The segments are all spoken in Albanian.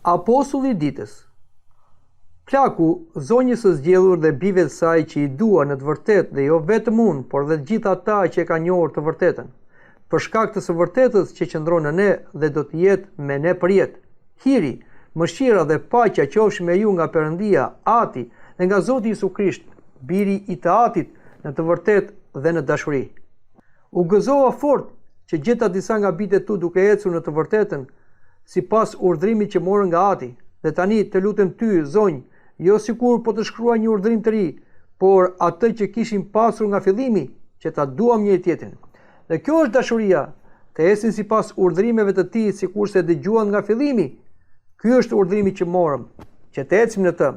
Apostulli i ditës. Plaku, zonjës së zgjedhur dhe bijve të saj që i dua në të vërtetë dhe jo vetëm unë, por dhe të gjithë ata që e kanë njohur të vërtetën, për shkak të së vërtetës që qëndron në ne dhe do të jetë me ne përjetë. Hiri, mëshira dhe paqja qofshin me ju nga Perëndia, Ati, dhe nga Zoti Jezu Krisht, biri i të Atit, në të vërtetë dhe në dashuri. U gëzova fort që gjeta disa nga bijtë tu duke ecur në të vërtetën, sipas urdhrimit që morën nga Ati. Dhe tani të lutem ty, zonjë, jo sikur po të shkruaj një urdhrim të ri, por atë që kishim pasur nga fillimi, që ta duam njëri tjetrin. Dhe kjo është dashuria, të ecin sipas urdhrimeve të tij, sikurse dëgjuan nga fillimi. Ky është urdhrimi që morëm, që të ecim në të,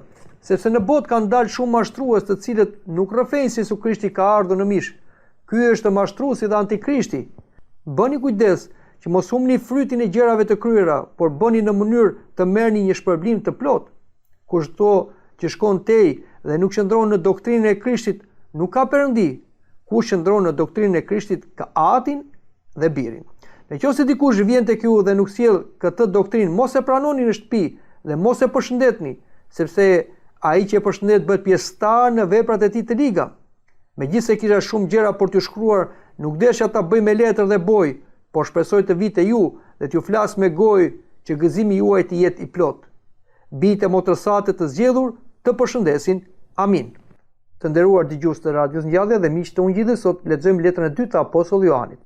sepse në botë kanë dalë shumë mashtrues, të cilët nuk rrëfejnë se Jezu Krishti ka ardhur në mish. Ky është mashtruesi dhe antikrishti. Bëni kujdes që mos humni frytin e gjërave të kryera, por bëni në mënyrë të merrni një shpërblim të plot. Kushto që shkon tej dhe nuk qëndron në doktrinën e Krishtit, nuk ka Perëndi. Kush qëndron në doktrinën e Krishtit ka Atin dhe Birin. Nëse dikush vjen tek ju dhe nuk sjell këtë doktrinë, mos e pranoni në shtëpi dhe mos e përshëndetni, sepse ai që e përshëndet bëhet pjesëtar në veprat e tij të liga. Megjithëse kisha shumë gjëra për t'ju shkruar, nuk desha ta bëj me letër dhe boj, por shpresoj të vite ju dhe t'ju flas me gojë që gëzimi juaj të jetë i plot. Bijtë e motërsate të zgjedhur të përshëndesin. Amin. Të nderuar dëgjues të Radios Ngjallje dhe miq të Ungjillit, sot lexojmë letrën e dytë të apostullit Johanit.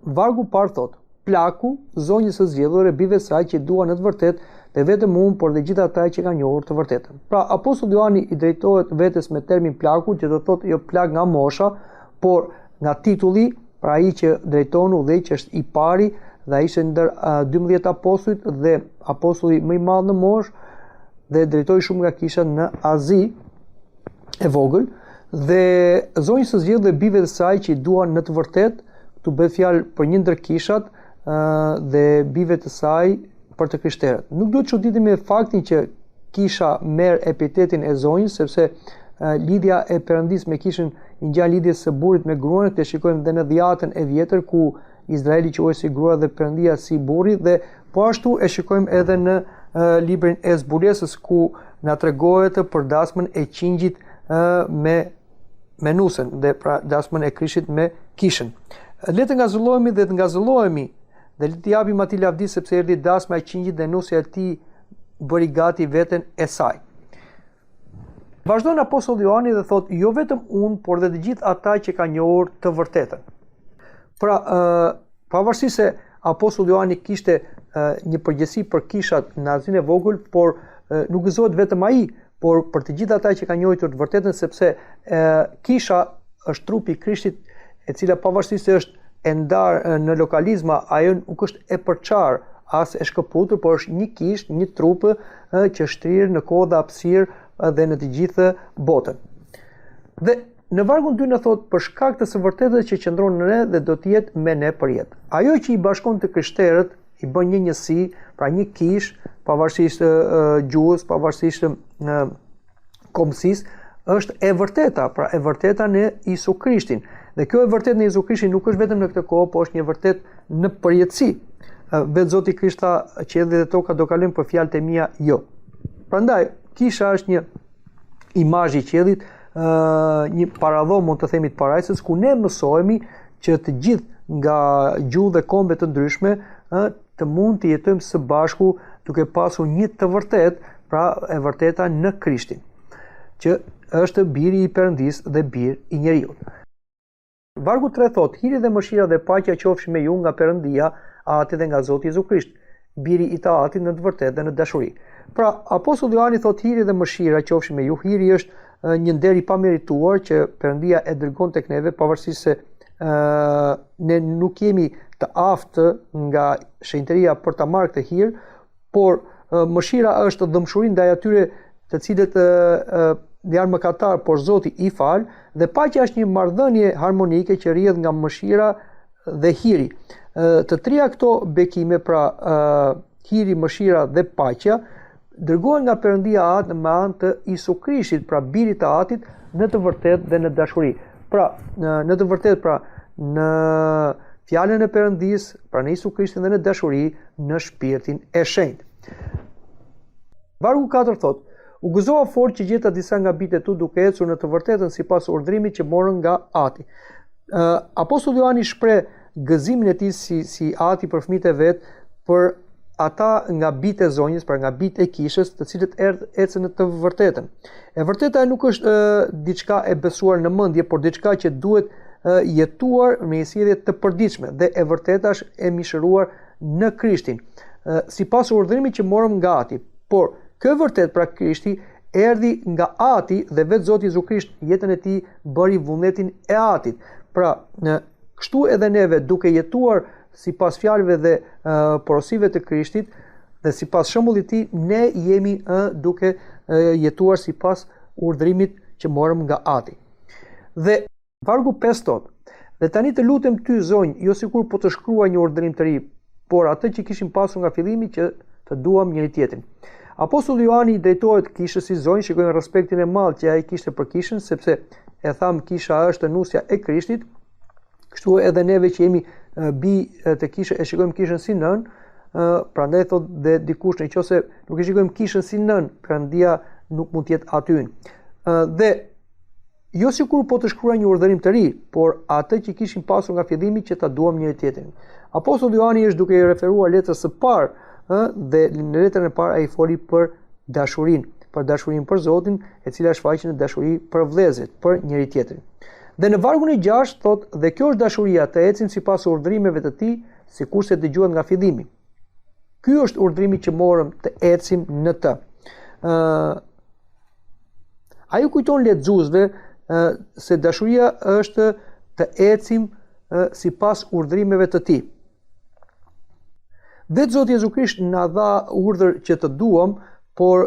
Vargu parë thot: Plaku, zonjës së zgjedhur e bijve saj që dua në të vërtetë, dhe vetëm unë, por dhe gjithë ata që kanë njohur të vërtetën. Pra, apostulli Johani i drejtohet vetes me termin plaku, që do thotë jo plak nga mosha, por nga titulli, pra ai që drejton udhëheq është i pari dhe ai ishte ndër 12 apostujt dhe apostulli më i madh në moshë dhe drejtoi shumë nga kishat në Azi e vogël, dhe zonjës së zgjedhur dhe bijve të saj që i duan në të vërtetë, këtu bëhet fjalë për një ndër kishat dhe bijve të saj për të krishterët. Nuk duhet çuditemi me faktin që kisha merr epitetin e zonjës, sepse lidhja e Perëndis me kishën i ngjan lidhjes së burrit me gruan, të shikojmë dhe në dhjatën e vjetër ku Izraeli quhej si grua dhe Perëndia si burri, dhe po ashtu e shikojmë edhe në librin e zbulesës ku na tregohet për dasmën e qingjit me nusën dhe pra dasmën e krishtit me kishën. Le të ngazullohemi dhe të ngazullohemi dhe le të japim atij lavdi, sepse erdhi dasma e qingjit dhe nusja e tij bëri gati veten e saj. Vazhdon apostulli Johani dhe thot: jo vetëm unë, por dhe të gjithë ata që kanë njohur të vërtetën. Pra, pavarësisht se apostulli Johani kishte një përgjegjësi për kishat në Azinë e vogël, por nuk gëzohet vetëm ai, por për të gjithë ata që kanë njohur të vërtetën, sepse kisha është trupi i Krishtit, e cila pavarësisht se është e ndarë në lokalizma, ajo nuk është e përçar as e shkëputur, por është një kishë, një trup që shtrirë në kohë dhe hapësirë dhe në të gjithë botën. Dhe në vargun 2 në thot: për shkak të së vërtetës që qëndron në ne dhe do të jetë me ne përjetë. Ajo që i bashkon të krishterët, i bën një njësi, pra një kishë, pavarësisht gjuhës, pavarësisht kombësisë, është e vërteta, pra e vërteta në Jezu Krishtin. Dhe kjo e vërtetë në Jezu Krishtin nuk është vetëm në këtë kohë, por është një vërtetë në përjetësi. Vetë Zoti Krisht tha: qielli dhe toka do kalojnë, për fjalët e mia jo. Prandaj kisha është një imazh i qiellit, një paradhom, mund të themi, të parajsës, ku ne mësohemi që të gjithë nga gjuhë dhe kombe të ndryshme të mund të jetojmë së bashku duke pasur një të vërtetë, pra e vërteta në Krishtin, që është biri i Perëndis dhe bir i njeriu. Vargu 3 thot: hiri dhe mëshira dhe paqja qofshin me ju nga Perëndia, Ati dhe nga Zoti Jezu Krisht, biri i të Atit në të vërtetë dhe në dashuri. Pra, apostulli Johani thot: hiri dhe mëshira qofshin me ju. Hiri është një nder i pamerituar që Perëndia e dërgon tek neve, pavarësisht se ne nuk jemi të aftë nga shenjtëria për ta marrë këtë hir, por mëshira është dëmshuri ndaj atyre të cilët janë mëkatar, por Zoti i fal, dhe paqja është një marrëdhënie harmonike që rrjedh nga mëshira dhe hiri. Të trija këto bekime, pra hiri, mëshira dhe paqja, dërgohen nga Perëndia Atë me anë të Jezu Krishtit, pra birit të Atit, në të vërtetë dhe në dashuri. Pra, në të vërtetë, pra në fjalën e Perëndis, pra në Jezu Krishtin dhe në dashuri, në shpirtin e shenjtë. Vargu 4 thot: u gëzova fort që gjeta disa nga bitet tu duke ecur në të vërtetën sipas urdhrimit që morën nga Ati. Apostulli Johani shpreh gëzimin e tij si Ati për fëmijët e vet, për ata nga bitë e zonjës, pra nga bitë e kishës, të cilët ecën në të vërtetën. E vërteta nuk është diçka e besuar në mendje, por diçka që duhet jetuar me sjellje të përditshme, dhe e vërteta është e mishëruar në Krishtin, sipas urdhrimit që morëm nga Ati. Por kjo e vërtet, pra Krishti, erdhi nga Ati dhe vetë Zoti Jezu Krisht jetën e tij bëri vullnetin e Atit. Pra, kështu edhe neve, duke jetuar sipas fjalëve dhe porosive të Krishtit dhe sipas shembullit të tij, ne jemi duke jetuar sipas urdhrimit që morëm nga Ati. Dhe vargu 5 thot: dhe tani të lutem ty zonjë, jo sikur po të shkruaj një urdhrim të ri, por atë që kishim pasur nga fillimi, që të duam njëri tjetrin. Apostulli Johani i drejtohet kishës si zonjë, shikojnë respektin e madh që ai kishte për kishën, sepse e tham kisha është nusja e Krishtit. Kështu edhe neve që jemi bi të kishë e shikojmë kishën si nën, prandaj thot dhe dikush nëse nuk e shikojmë kishën si nën, Perëndia nuk mund të jetë aty. Dhe jo sikur po të shkruaj një urdhërim të ri, por atë që kishim pasur nga fillimi, që ta duam njëri tjetrin. Apostulli Johani është duke i referuar letrës së parë, dhe në letrën e parë ai foli për dashurinë për Zotin, e cila shfaqet në dashuri për vëllezërit, për njëri tjetrin. Dhe në vargun e 6 thot: dhe kjo është dashuria, të ecim sipas urdhrimeve të tij, sikurse dëgjuat nga fillimi. Ky është urdhrimi që morëm, të ecim në të. Ai u kujton lexuesve se dashuria është të ecim sipas urdhrimeve të tij. Vetë Zoti Jezu Krisht na dha urdhër që të duam, por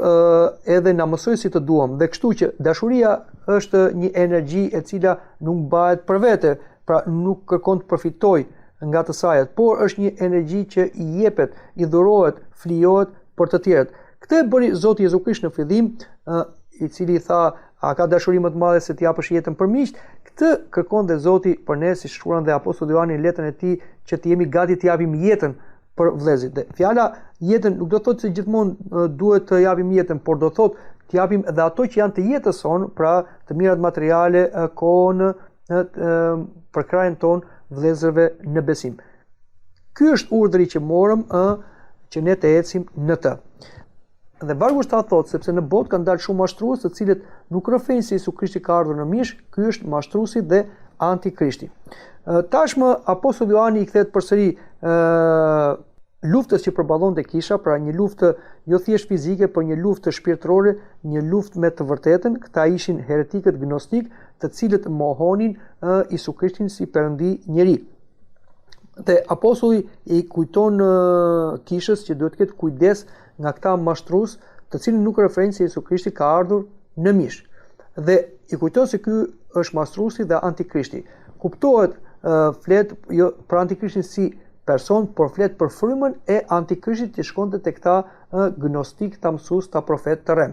edhe na mësoi si të duam. Dhe kështu që dashuria është një energji e cila nuk bëhet për vete, pra nuk kërkon të përfitoj nga të sajat, por është një energji që i jepet, i dhurohet, flijohet për të tjerët. Këtë e bëri Zoti Jezu Krisht në fillim, i cili tha: a ka dashuri më të madhe se të japësh jetën për miqt? Këtë kërkon dhe Zoti për ne, si shkruan dhe Apostulli Johani në letrën e tij, që të jemi gati të japim jetën për vëllezërit. Dhe fjala jetën nuk do të thotë se gjithmonë duhet të japim jetën, por do të thotë të japim edhe ato që janë të jetës sonë, pra të mirat materiale, kohën, për krajën tonë, vëllezërve në besim. Ky është urdhri që morëm, që ne të ecim në të. Dhe vargu 7 thotë: sepse në botë kanë dalë shumë mashtrues, të cilët nuk rrëfejnë se Jezu Krishti ka ardhur në mish, ky është mashtruesi dhe antikrishti. Tashmë Apostulli Johani i kthehet përsëri luftës që përballonte kisha, pra një luftë jo thjesht fizike, por një luftë shpirtërore, një luftë me të vërtetën. Këta ishin heretikët gnostik, të cilët mohonin Jezu Krishtin si Perëndi njeri. Dhe apostulli i kujton kishës që duhet të ketë kujdes nga këta mashtrues, të cilët nuk referojnë se Jezu Krishti ka ardhur në mish. Dhe i kujton se ky është mashtruesi dhe antikrishti. Kuptohet flet jo për antikrishtin si person, por flet për frymën e antikrishtit që shkonte tek këta gnostik, ta mësues, ta profet të rrem.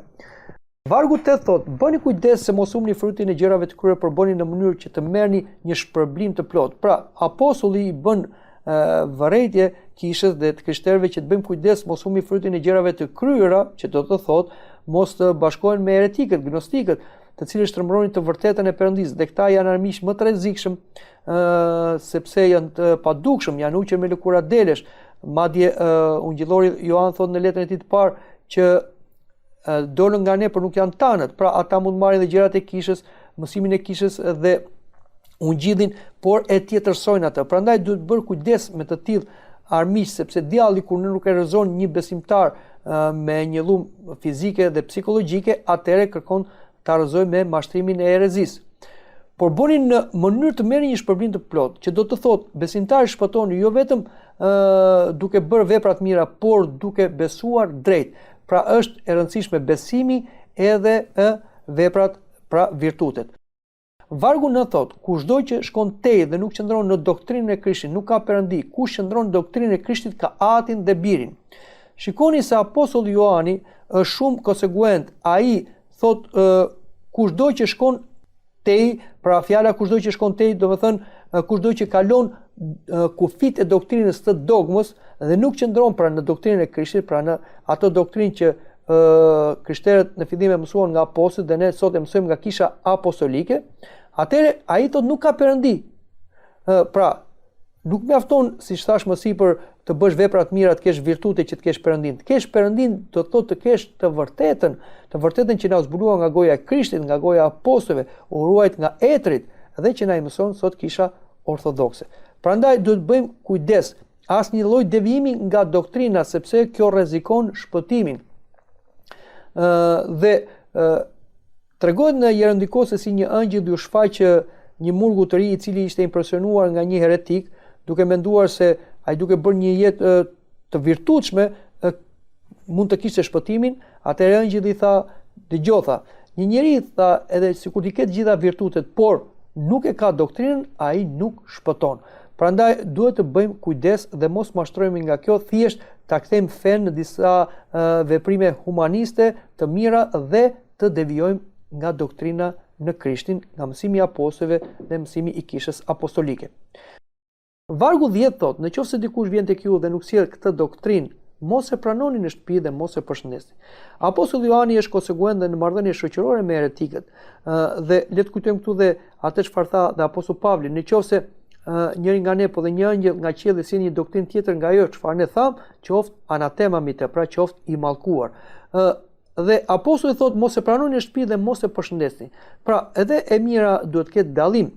Vargu 8 thot: bëni kujdes se mos humni frutin e gjërave të kryera, por bëni në mënyrë që të merrni një shpërblim të plot. Pra, apostulli i bën vërejtje kishës dhe të krishterëve që të bëjmë kujdes mos humni frutin e gjërave të kryera, që do të thot mos të bashkohen me heretikët, gnostikët, të cilët shtrembronin të vërtetën e Perëndisë, dhe këta janë armiq më të rrezikshëm, sepse janë të padukshëm, janë uqër me lëkura delesh. Madje ungjillori Johan thot në letrën e tij të parë që dolën nga ne, por nuk janë tanët. Pra ata mund marrin dhe gjërat e kishës, mësimin e kishës dhe ungjillin, por e tjetërsojnë atë. Prandaj duhet bërë kujdes me të tillë armiq, sepse djalli kur nuk e rrezon një besimtar me një llumë fizike dhe psikologjike, atëherë kërkon ta rrezojë me mashtrimin e erezisë. Por bëni në mënyrë të merrni një shpërblim të plot, që do të thotë besimtari shpëtoni jo vetëm duke bërë vepra të mira, por duke besuar drejt. Pra është e rëndësishme besimi edhe veprat, pra virtutet. Vargu 9 thot: kushdo që shkon tej dhe nuk qëndron në doktrinën e Krishtit nuk ka Perëndi. Kush qëndron në doktrinën e Krishtit ka Atin dhe Birin. Shikoni se apostulli Johani është shumë konsekuent. Ai thot kushdo që shkon tej, pra fjala kushdo që shkon tej do të thënë kushdo që kalon kufit e doktrinës të dogmës dhe nuk qëndron pra në doktrinën e Krishtit, pra në ato doktrinë që krishterët në fillim e mësuan nga apostujt dhe ne sot e mësojmë nga kisha apostolike, atëherë ai thotë nuk ka perëndi. Pra, nuk mjafton, siç thash më sipër, të bësh vepra të mira, të kesh virtute që të kesh perëndin. Të kesh perëndin do të thotë të kesh të vërtetën që na zbulua nga goja e Krishtit, nga goja e apostujve, u ruajt nga etrit dhe që na i mëson sot kisha ortodokse. Prandaj duhet bëjmë kujdes, asnjë lloj devijimi nga doktrina, sepse kjo rrezikon shpëtimin. Dhe tregohet në Jerendikos se si një angjëll u shfaq një murgu të ri i cili ishte impresionuar nga një heretik, duke menduar se ai duke bërë një jetë të virtutshme mund të kishte shpëtimin. Atëherë angjëlli tha, dëgjoj tha, një njeri tha edhe sikur i ketë gjitha virtutet, por nuk e ka doktrinën, ai nuk shpëton. Prandaj duhet të bëjmë kujdes dhe mos mashtrohemi nga kjo, thjesht ta kthejmë fen në disa veprime humaniste të mira dhe të devijojmë nga doktrina në Krishtin, nga mësimi i apostujve dhe mësimi i kishës apostolike. Vargu 10 thot, nëse dikush vjen tek ju dhe nuk sjell këtë doktrinë, mos e pranoni në shtëpi dhe mos e përshëndesni. Apostulli Johani është konsekuent në marrëdhënie shoqërore me heretikët. Dhe le të kujtojmë këtu dhe atë çfarë tha dhe apostulli Pavli, nëse njëri nga ne po dhe një angjëll nga qielli si një doktrinë tjetër nga ajo çfarë ne tham, qoftë anatema mbi të, pra qoftë i mallkuar. Dhe apostulli thot mos e pranoni në shtëpi dhe mos e përshëndesni. Pra, edhe e mira duhet të ketë dallim.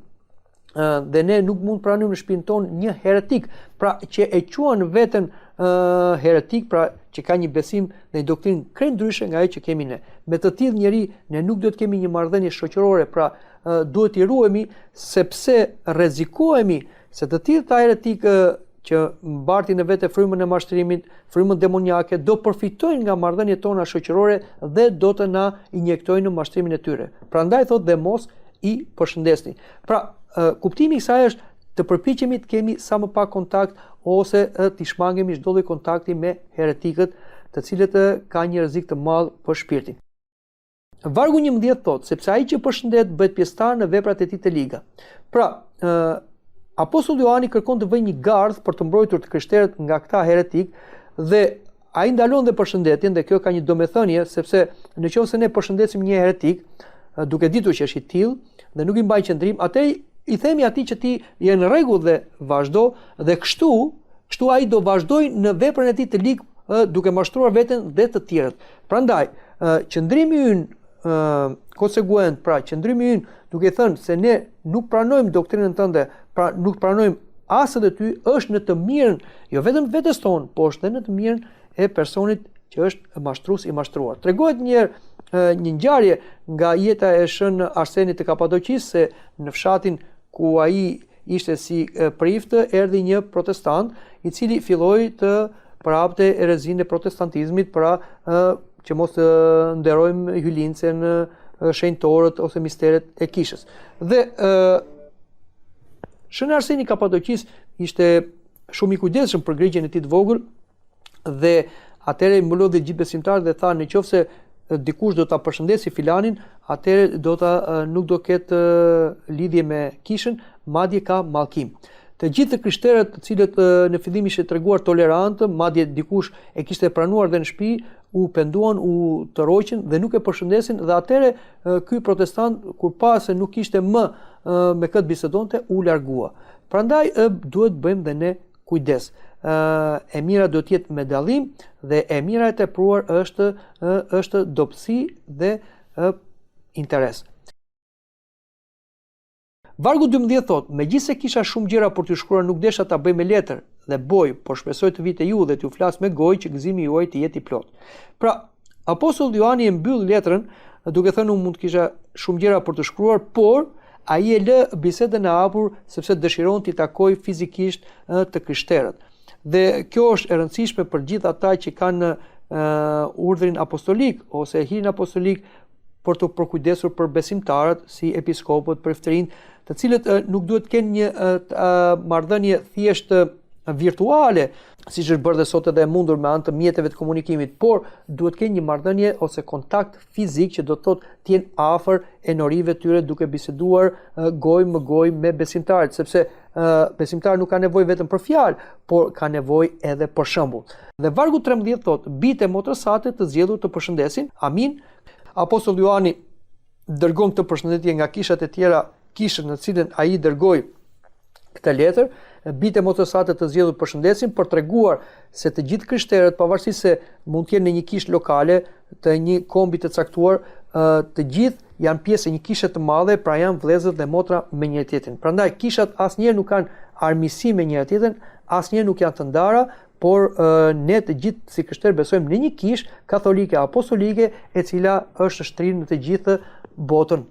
Dhe ne nuk mund pranojmë në shtëpinë tonë një heretik, pra që e quan veten heretik, pra që ka një besim dhe një doktrinë krejt ndryshe nga ajo që kemi ne. Me të tillë njeri ne nuk do të kemi një marrëdhënie shoqërore, pra duhet i ruhemi sepse rrezikohemi se të tillë ta heretikë që mbartin në vete frymën e mashtrimit, frymën demoniake, do përfitojnë nga marrëdhëniet tona shoqërore dhe do të na injektojnë në mashtrimin e tyre. Prandaj thotë dhe mos i përshëndesni. Pra, kuptimi i kësaj është të përpiqemi të kemi sa më pak kontakt ose të shmangemi çdo lloj kontakti me heretikët, të cilët ka një rrezik të madh për shpirtin. Vargu 11 thotë, sepse ai që përshëndet bëhet pjesëtar në veprat e tij të liga. Pra, apostulli Johani kërkon të vëjë një gardh për të mbrojtur të krishterët nga këta heretik dhe ai ndalon dhe përshëndetjen, dhe kjo ka një domethënie, sepse nëse ne përshëndesim një heretik, duke ditur që është i tillë dhe nuk i mbaj qendrim, atë i themi atij që ti je në rregull dhe vazhdo, dhe kështu ai do vazhdojë në veprën e tij të ligë duke mashtruar veten dhe të tjerët. Prandaj, qëndrimi ynë konsekuent, pra qëndrimi ynë duke thënë se ne nuk pranojmë doktrinën tënde, pra nuk pranojmë as edhe ty, është në të mirën jo vetëm vetes tonë, por është edhe në të mirën e personit që është mashtrues i mashtruar. Tregohet një ngjarje nga jeta e shën Arsenit të Kapadoqisë, se në fshatin ku ai ishte si prift, erdhi një protestant i cili filloi të prapte erezinë e protestantizmit, pra që mos të nderojmë hylincën, shenjtorët ose misteret e kishës. Dhe shën Arseni i Kapadoqisë ishte shumë i kujdesshëm për grigjen e tij të vogël, dhe atëherë i mbulodhi gjithë besimtarët dhe tha, nëse dikush do ta përshëndesi filanin, atëherë nuk do ketë lidhje me kishën, madje ka mallkim. Të gjithë krishterët, të cilët në fillim ishin treguar tolerantë, madje dikush e kishte pranuar dhe në shtëpi, u penduan, u tërhoqën dhe nuk e përshëndesin, dhe atëherë ky protestant, kur pa se nuk ishte më me këtë bisedonte, u largua. Prandaj duhet bëjmë dhe ne kujdes. E mira do të jetë me dallim dhe e mira e tepruar është dobësi dhe interes. Vargu 12 thot, megjithse kisha shumë gjëra për t'ju shkruar, nuk desha ta bëj me letër dhe boj, por shpresoj të vi te ju dhe t'ju flas me gojë që gëzimi juaj të jetë i plot. Pra, apostulli Johani e mbyll letrën duke thënë unë mund të kisha shumë gjëra për të shkruar, por ai e lë bisedën e hapur sepse dëshiron t'i takoj fizikisht të krishterët. Dhe kjo është e rëndësishme për gjithë ata që kanë urdhrin apostolik ose hirin apostolik për të përkujdesur për besimtarët si episkopët, prefterin, të cilët nuk duhet të kenë një marrëdhënie thjesht virtuale, siç është bërë dhe sot edhe e mundur me anë të mjeteve të komunikimit, por duhet të kenë një marrëdhënie ose kontakt fizik që do të thotë të jenë afër enorive tyre duke biseduar gojë më gojë me besimtarët, sepse besimtari nuk ka nevojë vetëm për fjalë, por ka nevojë edhe për shembull. Dhe vargu 13 thot, bijtë e motrës sate të zgjedhur të përshëndesin. Amin. Apostulli Johani dërgon këtë përshëndetje nga kishat e tjera, kishën në cilën ai dërgoi këtë letër, bijtë e motrës sate të zgjedhur përshëndesin për treguar se të gjithë krishterët, pavarësisht se mund të jenë në një kishë lokale të një kombi të caktuar, të gjithë janë pjesë e një kishe të madhe, pra janë vëllezër dhe motra me njëri tjetrin. Prandaj kishat asnjëherë nuk kanë armiqësi me njëri tjetrin, asnjëherë nuk janë të ndara, por ne të gjithë si krishterë besojmë në një kishë katolike apostolike e cila është shtrirë në të gjithë botën.